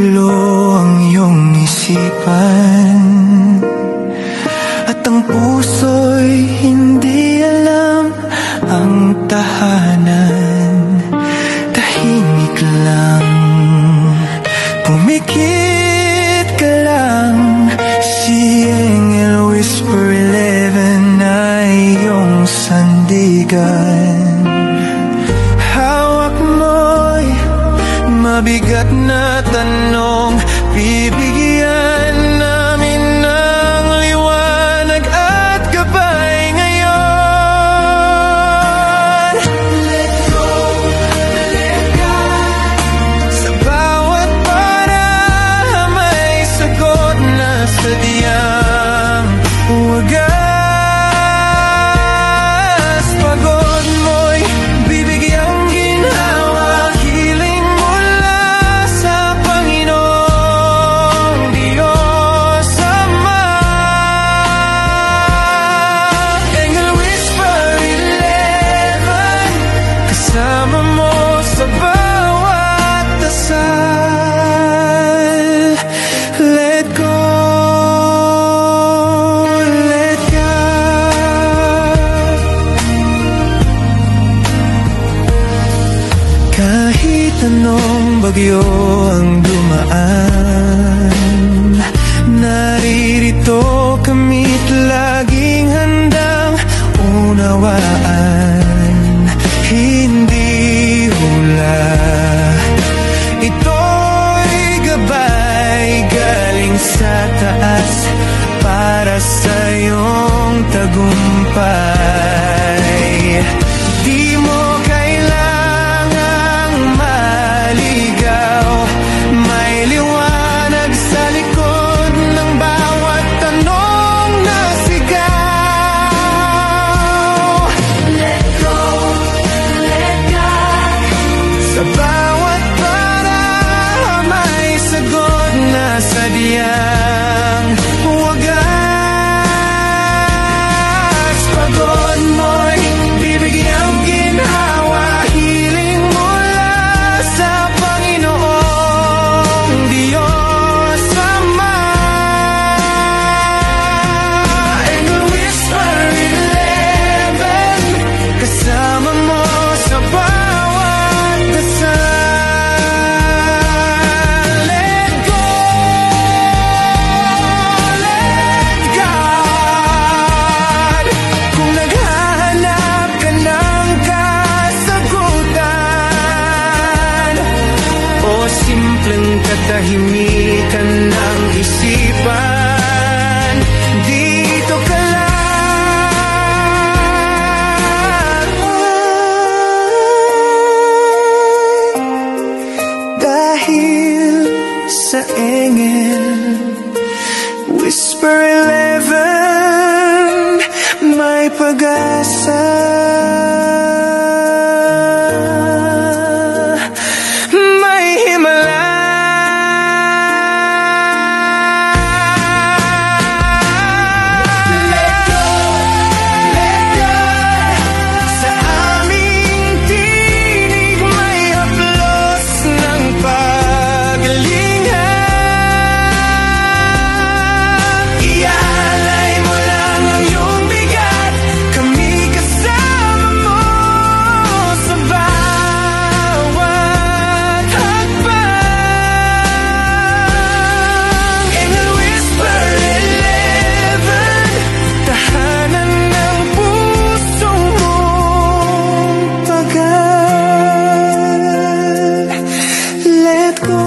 magulo ang iyong isipan, at ang puso'y hindi alam ang tahanan. Tahimik lang, pumikit ka lang. Si Engel Whisper 11 ay iyong sandigan. Hawak mo'y mabigat na tanong, bibigyan namin ng liwanag at gabay ngayon. Let go, let God. Sa bawat para may sagot na sadyang wagas. Pagod mo'y bibigyang ginhawa, healing mula sa Panginoong Diyos Ama. Engel Whisper 11, kasama mo sa bawat dasal. Let go, let God. Kahit anong bagyo ang dumaan, naririto kami't laging handang unawaan. Hindi hula, ito'y gabay galing sa taas para sa iyong tagumpay. Di mo kailangang maligaw, may liwanag sa likod ng bawat tanong na sigaw. Let go, let God. Sa bawat para may sagot na sadyang wagas. Pagod mo'y bibigyang ginhawa, healing mula sa Panginoong Diyos Ama. Engel Whisper 11, kasama mo sa bawat dasal. Let go, let God. Kung naghahanap ka ng kasagutan o simpleng katahimikan ng isipan, dito ka lang. Dahil sa Engel Whisper 11, may pag-asa, may himala. Let go, let God. Sa aming tinig may haplos ng pagalingan. Ialay mo lang ang iyong bigat, kami kasama mo sa bawat hakbang. Engel Whisper 11, tahanan ng puso mong tagal. Let go,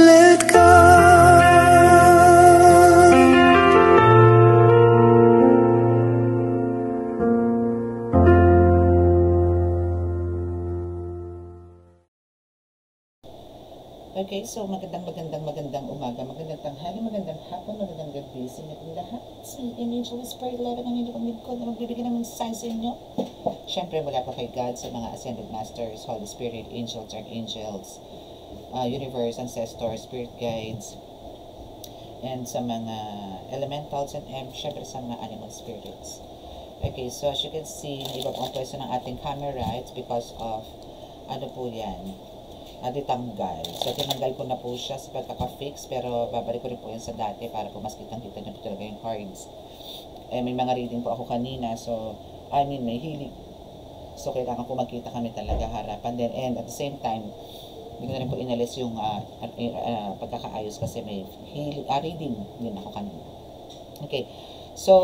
let God. Okay, so magandang umaga, magandang tanghali, magandang hapon, magandang gabi sa inyo lahat. Si Angel Whisper 11 ang inyong lingkod na magbibigay ng mensahe sa inyo. Siyempre mula po kay God, sa mga Ascended Masters, Holy Spirit, Angels, Archangels, Universe, Ancestors, Spirit Guides, and sa mga Elementals, and siyempre sa mga Animal Spirits. Okay, so as you can see, iba po ang pwesto ng ating camera. It's because of, ano po yan, ditanggal. So, tinanggal ko na po siya sa pagkaka-fix, pero babalik ko rin po yan sa dati para po mas kitang-kita nyo po talaga yung cards. May mga reading po ako kanina, so, may healing. So, kailangan ko magkita kami talaga harapan din. And at the same time, hindi ko na rin po inalis yung pagkakaayos kasi may healing, reading din ako kanina. Okay. So,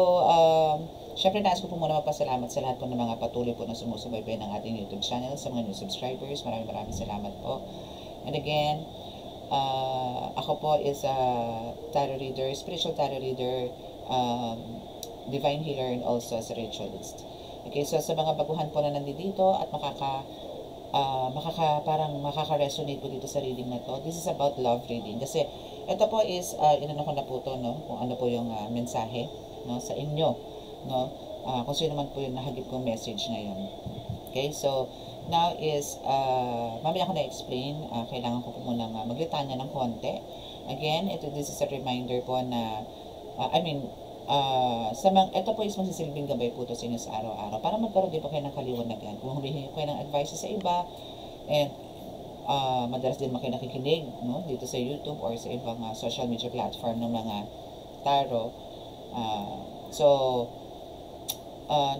syempre nais ko po muna magpasalamat sa lahat po ng mga patuloy po na sumusubaybay ng ating YouTube channel, sa mga new subscribers. Maraming salamat po. And again, ako po is a tarot reader, spiritual tarot reader, divine healer, and also as a ritualist. Okay, so sa mga baguhan po na nandito at parang makaka-resonate po dito sa reading na to. This is about love reading. Kasi ito po is, inano ko na po to, no? Kung ano po yung mensahe, no? Sa inyo, no? Kung sino man po yung nahagip kong message ngayon. Okay, so now is, mamaya ko na-explain. Kailangan ko po muna maglitanya ng konti. Again, this is a reminder po na, ito po is magsisilbing gabay po ito sa inyo sa araw-araw para magkaroon din po kayo ng kaliwanagan. Kung humihingi kayo ng advice sa iba, and madalas din kayo nakikinig, no, dito sa YouTube or sa ibang social media platform ng mga tarot.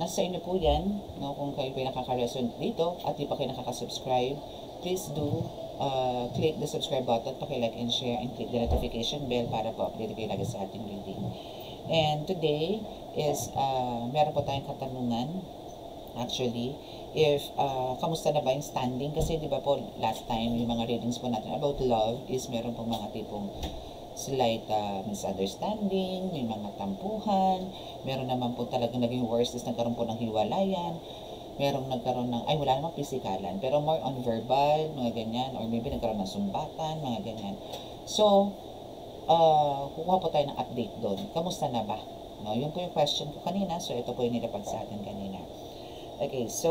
Nasa inyo po yan, no, kung kayo po nakaka-resonate dito at di pa kayo nakaka-subscribe, please do click the subscribe button, paki-like and share, and click the notification bell para po update kayo lagi sa ating reading. And today is, meron po tayong katanungan, actually, if, kamusta na ba yung standing? Kasi di ba po, last time, yung mga readings po natin about love is meron pong mga tipong slight misunderstanding, may mga tampuhan, meron naman po talagang naging worse is nagkaroon po ng hiwalayan, merong nagkaroon ng, wala namang pisikalan, pero more on verbal, mga ganyan, or maybe nagkaroon ng sumbatan, mga ganyan. So, kukuha po tayo ng update doon. Kamusta na ba? No, yun po yung question ko kanina. So, ito po yung nilapag sa atin kanina. Okay, so,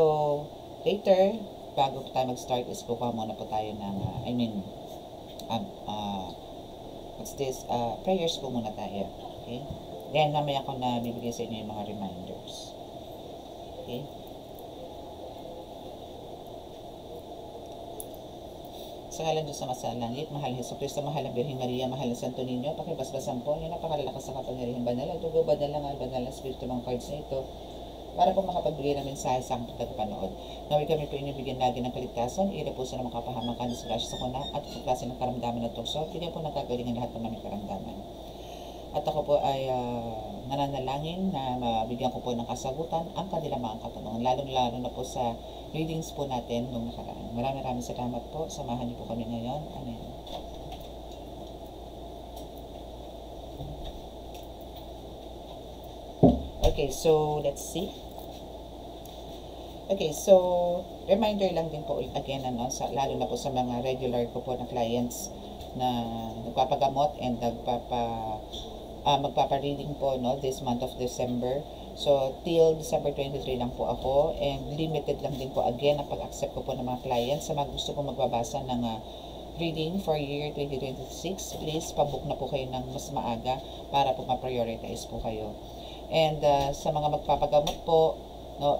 later, bago po tayo mag-start, is kukuha muna po tayo ng, prayers po muna tayo. Okay? Then, mamaya ko na bibigay sa inyo yung mga reminders. Okay? Sa ngalan Diyos sa masalangit, mahal ni Jesu Cristo, mahal ng Birheng Maria, mahal ng Santo Niño, pakibasbasan po, yung napakalalakas sa kapangyarihan banal, at tugo banal ng Espiritu ng cards na ito, para po makapagbigay ng mensahe sa aking tagapanood. Naway kami po inyong lagi ng kaligtasan, ila po sa mga kapahamakan, disgrasya sa kuna, at sa klase ng karamdaman ng tukso, bigyan po nagkagalingan lahat ng aming karamdaman. At ako po ay nananalangin na mabigyan ko po ng kasagutan ang kanilang mga katanungan, lalong-lalo na po sa readings po natin nung nakaraan. Maraming salamat po. Samahan niyo po kami ngayon. Amen. Okay, so let's see. Okay, so reminder lang din po again, lalo na po sa mga regular ko po na clients na nagpapagamot and magpapa-reading po, no, this month of December. So, till December 23 lang po ako, and limited lang din po again ang pag-accept ko po ng mga clients. Sa mga gusto po magbabasa ng reading for year 2026, please pabook na po kayo ng mas maaga para po ma-prioritize po kayo. And sa mga magpapagamot po, no,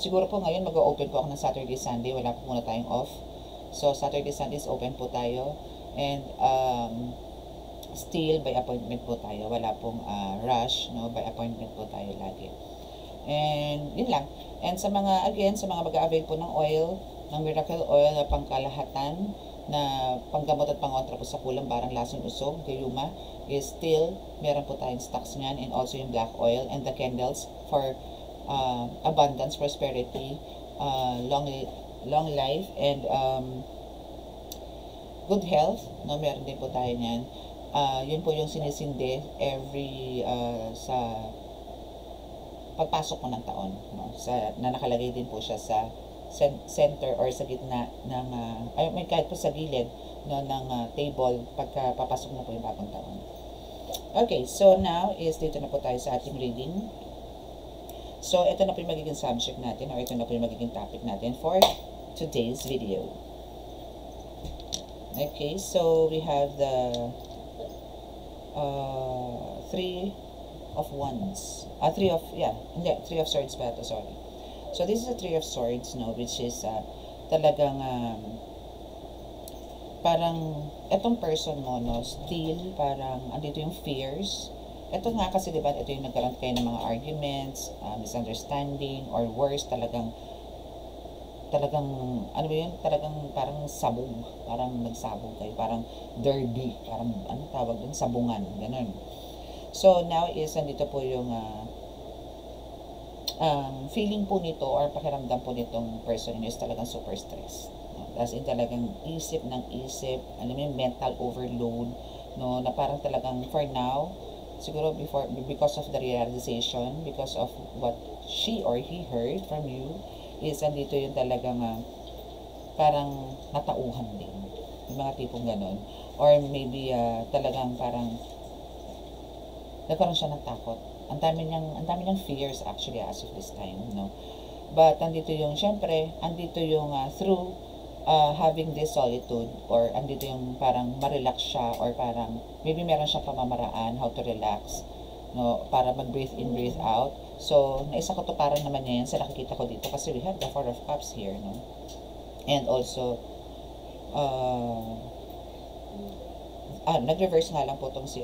siguro po ngayon mag-open po ako ng Saturday, Sunday, wala po muna tayong off. So, Saturday, Sunday is open po tayo, and still by appointment po tayo, wala pong rush, no, by appointment po tayo lagi. And yun lang. And sa mga mag-a-avail po ng oil, ng miracle oil na pangkalahatan, na panggamot at pangontra po sa kulang, barang, lason, usog, gayuma, is still meron po tayong stocks niyan, and also yung black oil and the candles for abundance, prosperity, long life, and good health, no, meron din po tayo niyan. Yun po yung sinisindi every sa pagpasok mo ng taon, no? Na nakalagay din po siya sa center or sa gitna ng kahit po sa gilid, no, ng table pagka papasok na po yung bagong taon. Okay, so now is dito na po tayo sa ating reading. So ito na po yung magiging subject natin, or ito na po yung magiging topic natin for today's video. Okay, so we have the Three of Swords ba ito, sorry. So this is a Three of Swords, no, which is talagang parang, etong person mo, no, still, parang, andito yung fears. Ito nga kasi, di ba, ito yung nagkaroon kayo ng mga arguments, misunderstanding, or worse, talagang, ano ba yun, talagang parang sabog, parang nagsabog kayo, parang derby, parang, ano tawag dun, sabungan, ganun. So, now is, andito po yung, feeling po nito, or pakiramdam po nitong person is talagang super stress. No? As in, talagang isip ng isip, alam mo yung mental overload, no, na parang talagang, for now, siguro because of the realization, because of what she or he heard from you, is andito yung talagang parang natauhan din. Yung mga tipong ganon. Or maybe talagang parang nagkaroon siya ng takot. Ang dami niyang fears actually as of this time, no? But andito yung, syempre, andito yung through having this solitude, or andito yung parang ma-relax siya, or parang maybe meron siyang pamamaraan how to relax, no, para mag-breathe in, breathe out. So, naisa ko to parang naman niya yan sa nakikita ko dito, kasi we have the Four of Cups here, no? And also, nag-reverse nga lang po tong si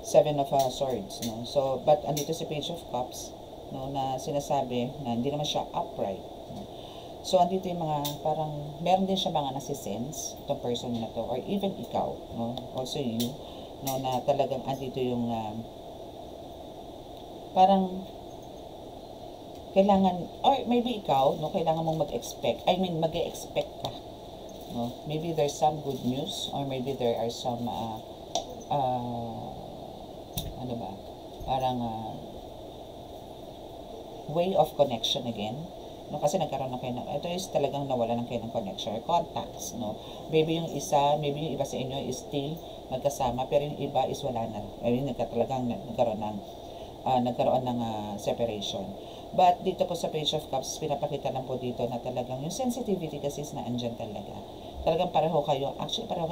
Seven of Swords, no? So, but andito si Page of Cups, no, na sinasabi na hindi naman siya upright. No? So, andito yung mga, parang, meron din siya mga nasisense, itong person na to, or even ikaw, no? Also you, no, na talagang andito yung, parang, kailangan, or maybe ikaw, no, kailangan mong mag-expect ka, no? Maybe there's some good news, or maybe there are some, ano ba, parang, way of connection again, no, kasi nagkaroon na kayo ng, ito is talagang nawala ng kayo ng connection or contacts, no. Maybe yung iba sa inyo is still magkasama, pero yung iba is wala na. I mean, nagkaroon ng separation. But dito po sa Page of Cups, pinapakita lang po dito na talagang yung sensitivity kasi is na andyan talaga. Talagang pareho kayo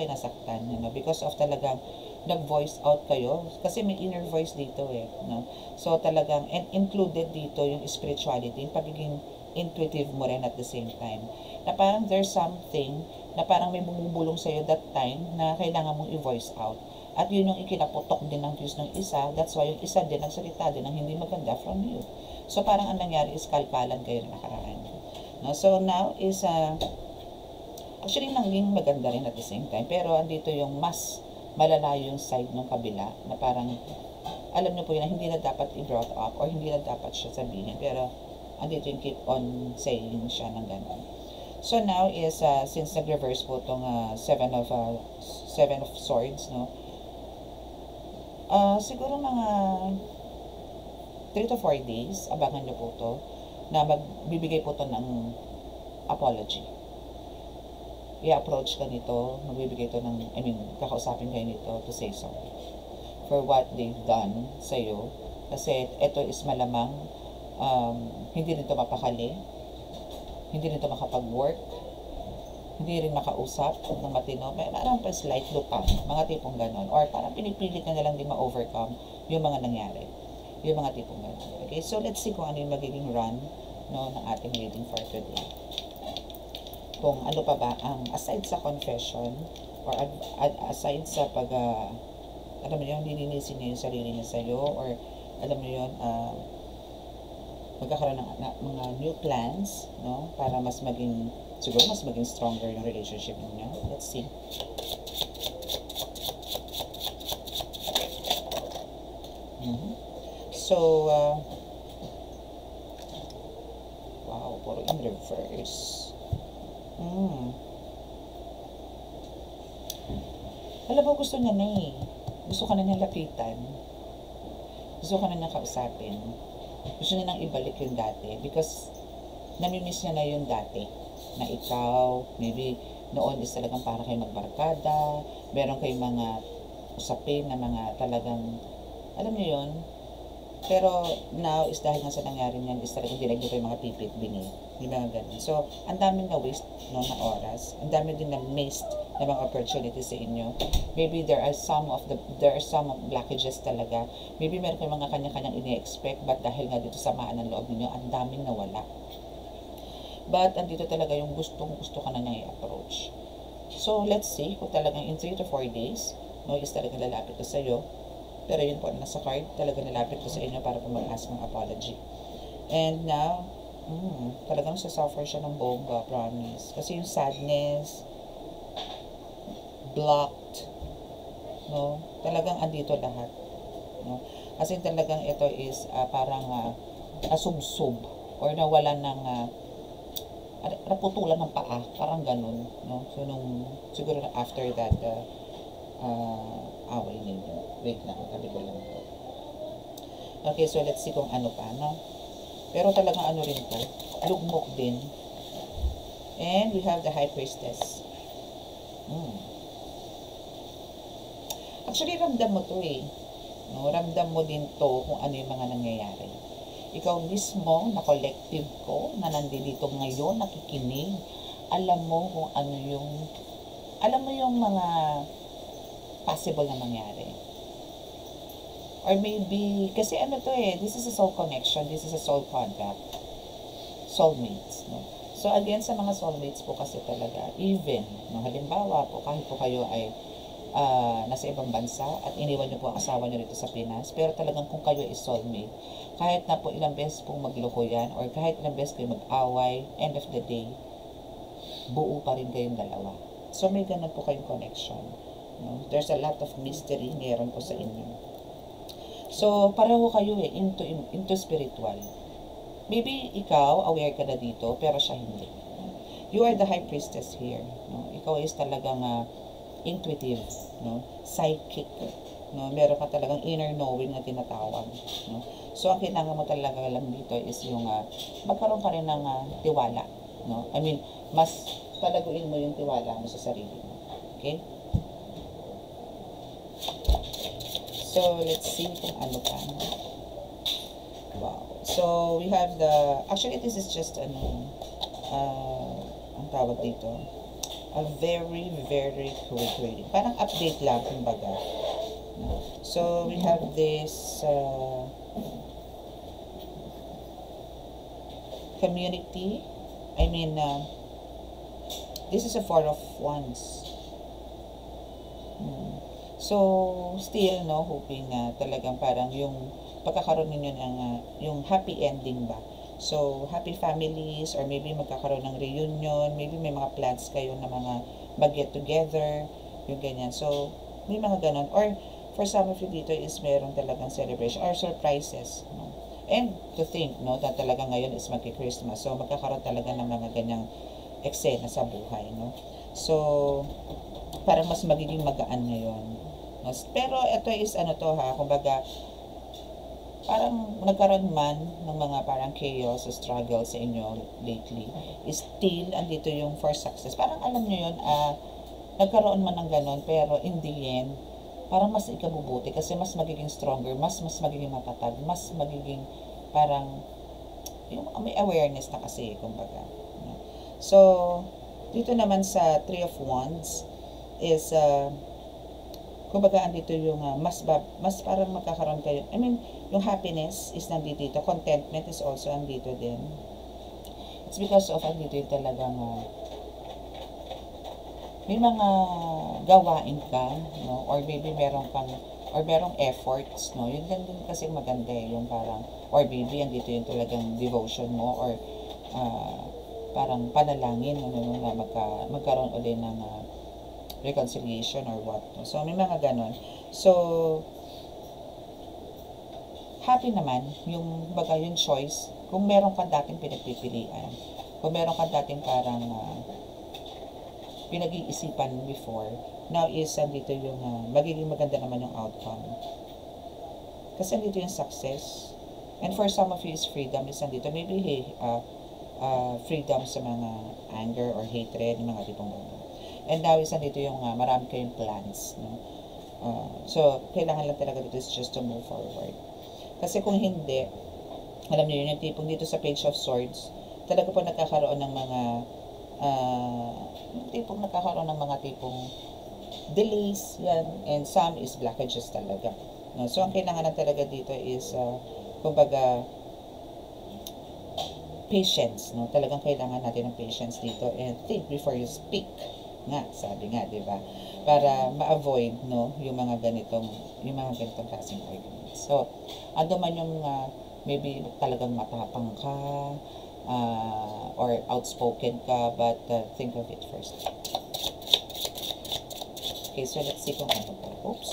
nasaktan, you know, because of talagang nag-voice out kayo, kasi may inner voice dito no. So talagang, and included dito yung spirituality, yung pagiging intuitive mo rin at the same time. Na parang there's something na parang may bumubulong sa'yo that time na kailangan mong i-voice out. At yun yung ikinaputok din ng views ng isa, that's why yung isa din nagsalita din ng hindi maganda from you. So parang ang nangyari is kalkalan kayo na nakaraan. No? So now is, actually naging maganda rin at the same time, pero andito yung mas malalayo yung side ng kabila, na parang, alam niyo po yun, na hindi na dapat i-brought up, or hindi na dapat siya sabihin, pero andito yung keep on saying siya ng gano'n. So now is, since nag-reverse po itong Seven of Swords, no, siguro mga 3 to 4 days, abangan niyo po to, na magbibigay po to ng apology. I-approach ka nito, magbibigay to ng, kakausapin kayo nito to say sorry for what they've done sa'yo. Kasi ito is malamang, hindi nito mapakali, hindi nito makapag-work, hindi rin makausap ng matino, parang pa slight lupang, mga tipong ganon, or parang pinipilit na lang din ma-overcome yung mga nangyari, yung mga tipong ganon. Okay, so let's see kung ano yung magiging run, no, ng ating reading for today. Kung ano pa ba ang, aside sa confession, or aside sa pag, alam mo yun, lilinisin niya yung sarili niya sa'yo, or alam mo yun, magkakaroon ng mga new plans, no, para siguro mas maging stronger yung relationship niyo. Let's see. So, wow, puro in reverse. Alam mo, gusto niya na gusto ka na niya lapitan, gusto ka na niya kausapin, gusto niya nang ibalik yung dati, because namimiss niya na yung dati, na ikaw, maybe noon is talagang para kayo magbarkada, meron kayong mga usapin na mga talagang, alam niyo yun, pero now is dahil nga sa nangyari niyan is talagang dinig nyo yung mga pipit bingi, yung mga ganun. So, ang daming na waste, no, na oras, ang dami din na missed na mga opportunities sa inyo. Maybe there are some blockages talaga. Maybe meron kayong mga kanya-kanyang ini-expect, but dahil nga dito samaan ng loob ninyo, ang daming nawala. But andito talaga yung gusto ka na niyang i-approach. So, let's see kung talagang in 3 to 4 days, no, is talagang lalapit ko sa iyo. Pero yun po, nasa card, talagang lalapit ko sa inyo para po mag-ask ng apology. And now, talagang sasuffer siya ng bongga, promise. Kasi yung sadness, blocked, no, talagang andito lahat. No? Kasi talagang ito is parang nasubsob or nawalan ng naputulan ng paa, parang ganun, no? So siguro na after that away ninyo. Wait lang, tabi ko lang po. Okay, so let's see kung ano pa, no? Pero talagang ano rin to, lugmok din. And we have the High Priestess. Actually, ramdam mo to eh. No? Ramdam mo din to kung ano yung mga nangyayari. Ikaw mismo, na collective ko, na nandito ngayon, nakikinig, alam mo kung ano yung, alam mo yung mga possible na mangyari. Or maybe, kasi ano to eh, this is a soul connection, this is a soul contact. Soulmates, no? So again, sa mga soulmates po kasi talaga, even, no, halimbawa po, kahit po kayo ay nasa ibang bansa at iniwan niyo po ang asawa niyo rito sa Pinas, pero talagang kung kayo is soulmate, kahit na po ilang beses pong magloko yan, or kahit ilang beses kayo mag-away, end of the day, buo pa rin kayong dalawa. So may ganun po kayong connection. No? There's a lot of mystery meron po sa inyo. So pareho kayo eh, into spiritual. Maybe ikaw, aware ka na dito, pero siya hindi. You are the High Priestess here. No? Ikaw is talagang intuitive, no? Psychic, no? Meron ka talagang inner knowing na tinatawag, no? So ang kailangan mo talaga lang dito is yung magkaroon ka rin ng tiwala, no? I mean, mas palaguin mo yung tiwala mo sa sarili mo. Okay? So let's see kung ano pa. Wow. So we have the, actually this is just ang tawag dito, a very, very quick reading. Parang update lang, kumbaga. So, we have this community. I mean, this is a Four of Wands. So, still, no, hoping na talagang parang yung pagkakaroon ninyo ng yung happy ending ba. So, happy families, or maybe magkakaroon ng reunion, maybe may mga plans kayo na mga mag-get together, yung ganyan. So, may mga ganon. Or, for some of you dito is meron talagang celebration or surprises. No? And to think, no, na talaga ngayon is magki-Christmas. So, magkakaroon talaga ng mga ganyang eksena sa buhay, no? So, parang mas magiging magaan ngayon. No? Pero, ito is ano to ha, kumbaga, parang nagkaroon man ng mga parang chaos, struggle sa inyo lately, still, andito yung for success. Parang alam nyo yun, nagkaroon man ng ganon, pero in the end, parang mas ikabubuti kasi mas magiging stronger, mas magiging matatag, mas magiging parang, yung may awareness na kasi, kumbaga. So, dito naman sa Three of Wands, is, kumbaga andito yung mas parang magkakaroon kayo, I mean, yung happiness is nandito dito, contentment is also andito din. It's because of andito yung talagang may mga gawain ka, no? Or maybe meron kang, or merong efforts, no? Yun din kasi maganda eh, yung parang, or maybe andito yung talagang devotion mo, or parang panalangin, ano, na magkaroon ulit ng reconciliation or what. So, may mga ganon. So, happy naman yung baga yung choice. Kung meron ka dating pinagpipilian, kung meron ka dating parang pinag-iisipan before, now is andito yung magiging maganda naman yung outcome. Kasi andito yung success. And for some of you is freedom is andito. Maybe freedom sa mga anger or hatred, yung mga tipong gano'n. And now is andito yung marami kayong plans, no? So, kailangan lang talaga dito is just to move forward. Kasi kung hindi, alam niyo yun, yung tipong dito sa Page of Swords, talaga po nagkakaroon ng mga tipong delays, yan, and some is blockages talaga. No? So, ang kailangan na talaga dito is, kumbaga, patience, no? Talagang kailangan natin ng patience dito, and think before you speak. Nga, sabi nga, di ba? Para ma-avoid, no, yung mga ganitong klaseng arguments. So, ando man yung maybe talagang matapang ka, or outspoken ka, but think of it first. Okay, so let's see kung ano pa. Oops.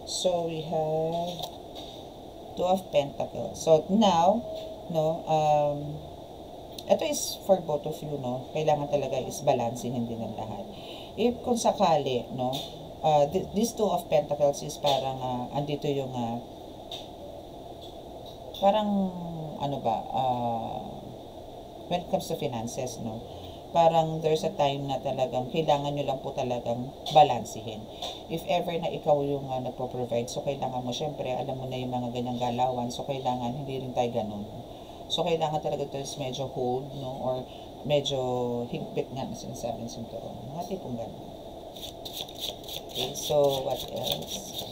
So, we have Two of Pentacles. So, now, no, ito is for both of you, no, kailangan talaga is balansin din ng lahat. If kung sakali, no, this Two of Pentacles is parang, andito yung, parang, ano ba, when it comes to finances, no, parang there's a time na talagang kailangan nyo lang po talagang balansihin. If ever na ikaw yung nagpo-provide, so kailangan mo, syempre, alam mo na yung mga ganyang galawan, so kailangan hindi rin tayo ganun. So kailangan talaga ito is medyo hold, no, or medyo higpit nga na sinasabi ng sinturon. Mga tipong ganun. Okay, so what else?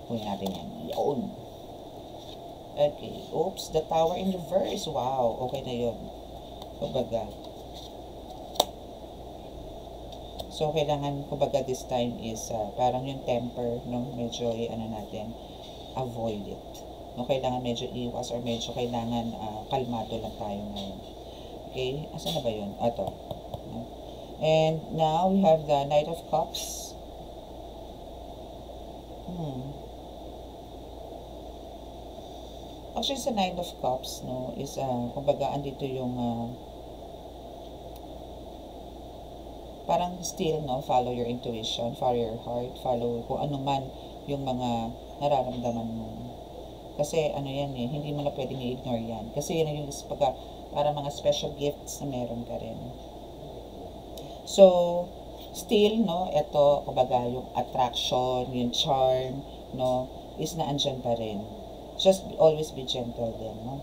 Huwag natin yan. Yun. Okay. Oops. The Tower in reverse. Wow. Okay na yun. Kumbaga. So, kailangan, kumbaga, this time is, parang yung temper, no? Medyo, ano natin, avoid it. No? Kailangan medyo iwas or medyo kailangan kalmado lang tayo ngayon. Okay? Asan na ba yun? Ito. No? And now, we have the Knight of Cups. Actually, sa Nine of Cups, no, is, kumbaga, andito yung, parang still, no, follow your intuition, follow your heart, follow kung ano man yung mga nararamdaman mo. Kasi, ano yan hindi mo na pwedeng i-ignore yan. Kasi yan yung para mga special gifts na meron ka rin. So, still, no, ito, kumbaga, yung attraction, yung charm, no, is na andyan pa rin. Just always be gentle din, no?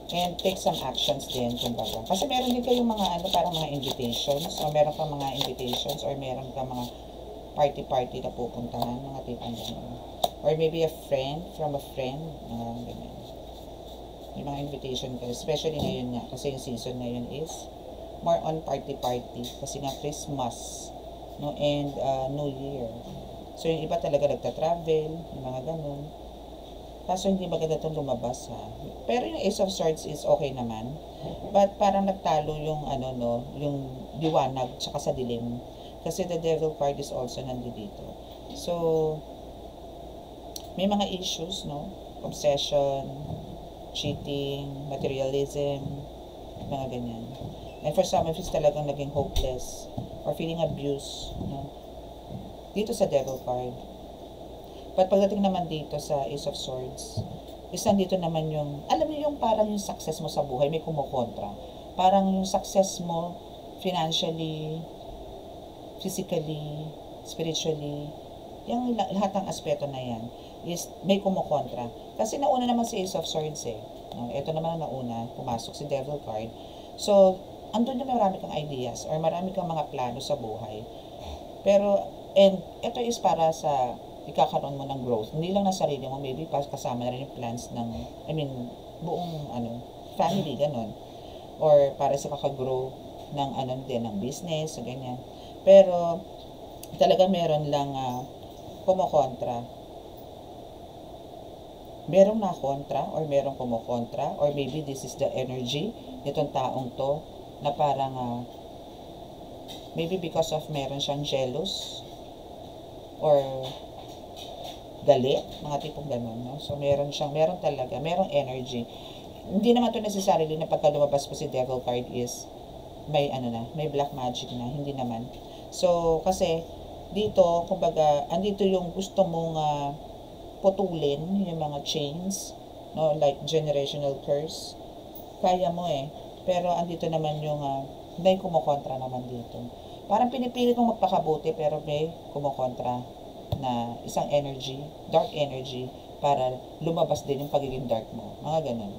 And take some actions din, kumbaga. Kasi meron din kayong mga, parang mga invitations, o meron kang mga invitations, or meron kang mga party-party na pupuntahan, mga tipong gano'n. Or maybe a friend, from a friend, ganyan. May mga invitation kayo, especially ngayon nga, kasi yung season ngayon is more on party-party, kasi nga Christmas, no, and New Year. So, yung iba talaga nagta-travel, yung mga ganun. Kaso, hindi maganda itong lumabas, ha. Pero yung Ace of Swords is okay naman. But, parang nagtalo yung, yung liwanag, tsaka sa dilim. Kasi the Devil card is also nandito. So, may mga issues, no? Obsession, cheating, materialism, mga ganyan. And for some of us talagang naging hopeless or feeling abused, no? Dito sa Devil card. But pagdating naman dito sa Ace of Swords, is nandito naman yung, alam niyo yung parang yung success mo sa buhay, may kumukontra. Parang yung success mo, financially, physically, spiritually, yung lahat ng aspeto na yan, is may kumukontra. Kasi nauna naman si Ace of Swords No? Ito naman ang nauna, pumasok si Devil card. So, andun yung marami kang ideas, or marami kang mga plano sa buhay. Pero, and ito is para sa ikakaroon mo ng growth. Hindi lang na sarili mo, maybe kasama na rin yung plans ng, buong, family, ganon. Or para sa kakagrow ng, ng business, so ganyan. Pero, talaga meron lang, kumukontra. Merong nakontra, or merong kumukontra, or maybe this is the energy nitong taong to, na parang, maybe because of meron siyang jealous, or galit, mga tipong gano'n, no? So, meron talaga, merong energy. Hindi naman to necessarily na pagka lumabas po si Devil card is, may may black magic na, hindi naman. So, kasi, dito, kumbaga, andito yung gusto mong, putulin, yung mga chains, no? Like, generational curse. Kaya mo pero andito naman yung, may kumukontra naman dito. Parang pinipilit mong magpakabuti, pero may kumukontra na isang energy, dark energy, para lumabas din yung pagiging dark mo. Mga ganun.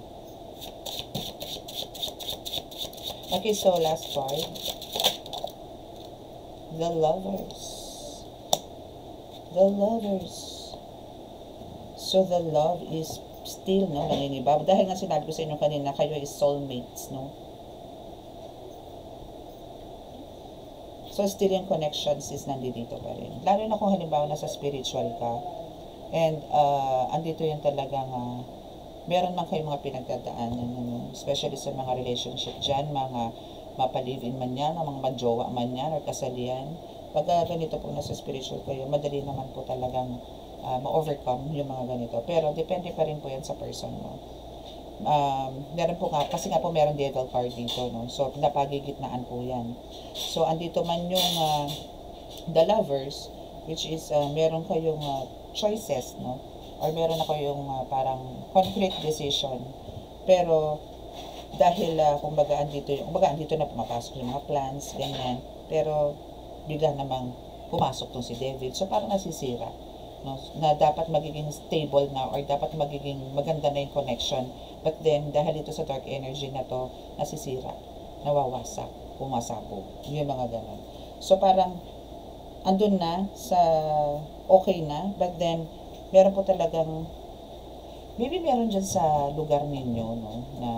Okay, so last card. The Lovers. The Lovers. So, the love is still, no, nangingibabaw. Dahil nga sinabi ko sa inyo kanina, kayo is soulmates, no? So, still yung connections is nandito pa rin. Lalo na kung halimbawa nasa spiritual ka. And, andito yung talagang, meron man kayong mga pinagdadaanan, no? Especially sa mga relationship dyan, mga mapalive-in man yan, mga magjowa man yan, or kasalian. Pag ganito po nasa spiritual kayo, madali naman po talagang ma-overcome yung mga ganito. Pero, depende pa rin po yan sa person mo. Meron po nga, kasi nga po meron devil card dito, no? So, napagigitnaan po yan. So, andito man yung the Lovers, which is, meron kayong choices, no? Or meron na kayong parang concrete decision. Pero, dahil, kumbaga, andito na pumapasok yung mga plans, ganyan. Pero, bigla namang pumasok tong si Devil. So, parang nasisira. No, na dapat magiging stable na or dapat magiging maganda na yung connection, but then dahil ito sa dark energy na to, nasisira, nawawasak, pumasabog, yung mga ganun. So parang andun na sa okay na, but then meron po talagang maybe meron dyan sa lugar ninyo, no, na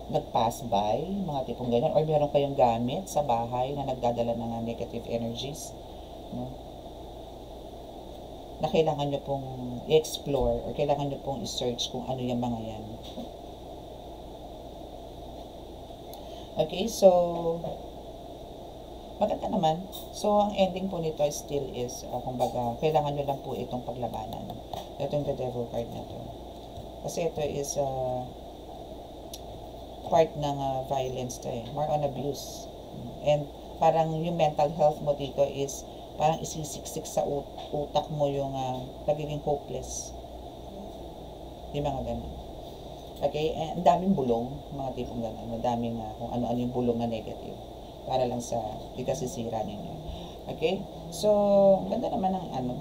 nag-pass by, mga tipong ganyan, or meron kayong gamit sa bahay na nagdadala ng negative energies, no? Na kailangan nyo pong i-explore or kailangan nyo pong i-search kung ano yung mga yan. Okay, so maganda naman. So, ang ending po nito still is, kumbaga, kailangan nyo lang po itong paglabanan. Itong the devil card na to. Kasi ito is, part ng violence to eh. More on abuse. And parang yung mental health mo dito is parang isisiksik sa utak mo yung pagiging hopeless. Yung mga ganun. Okay? And daming bulong, mga tipong ganun. Madaming kung ano-ano yung bulong na negative. Para lang sa ikasisira ninyo. Okay? So, ganda naman ang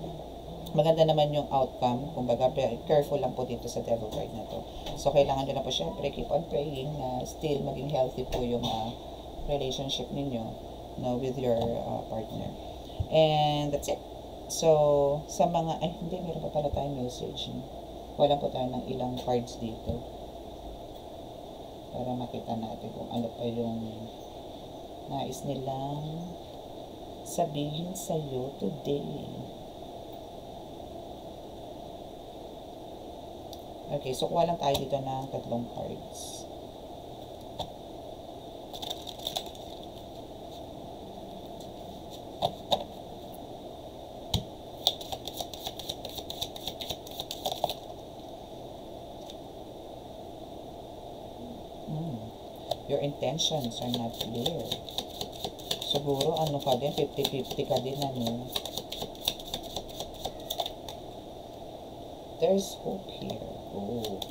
maganda naman yung outcome. Kumbaga, careful lang po dito sa devil card na to. So, kailangan nyo na po syempre keep on praying na still maging healthy po yung relationship ninyo, no, with your partner. And that's it. So, sa mga, hindi, meron pa pala tayong message. Wala po tayo ng ilang cards dito. Para makita natin kung ano pa yung nais nilang sabihin sa'yo today. Okay, so kuha lang tayo dito ng 3 cards. Your intentions are not clear. Siguro, ano ka din, 50-50 ka din, ano. There's hope here. Oh.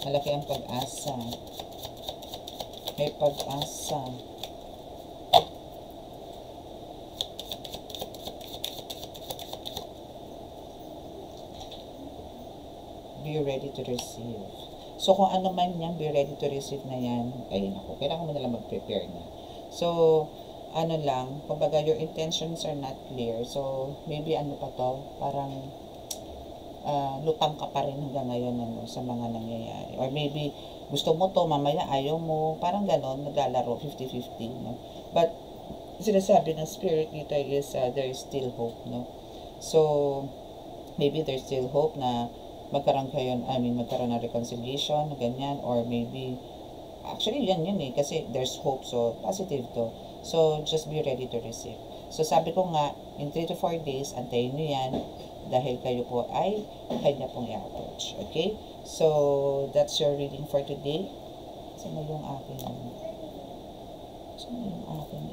Malaki ang pag-asa. May pag-asa. Be ready to receive. So, kung ano man yan, be ready to receive na yan. Ay, naku, kailangan mo nalang mag-prepare na. So, ano lang, kumbaga, your intentions are not clear. So, maybe ano pa to, parang lutang ka pa rin hanggang ngayon sa mga nangyayari. Or maybe, gusto mo to, mamaya ayaw mo, parang ganon, naglalaro, 50-50, no? But, sinasabi ng spirit dito is, there is still hope, no? So, maybe there's still hope na magkaroon ng reconciliation, ganyan, or maybe, actually, yan eh, kasi there's hope, so, positive to. So, just be ready to receive. So, sabi ko nga, in 3 to 4 days, antayin nyo yan, dahil kayo po ay kanya pong i-approach. Okay? So, that's your reading for today. Saan na yung aking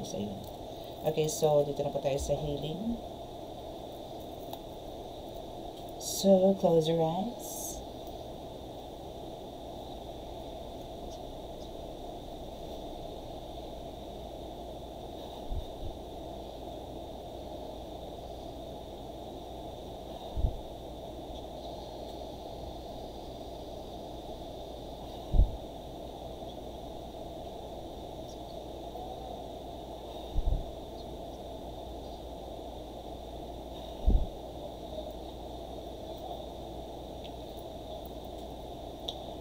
isa yun? Okay, so, dito na po tayo sa healing. So, close your eyes.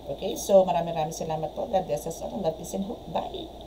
Okay? So, maraming salamat po. God bless us all. Love, peace, and hope. Bye!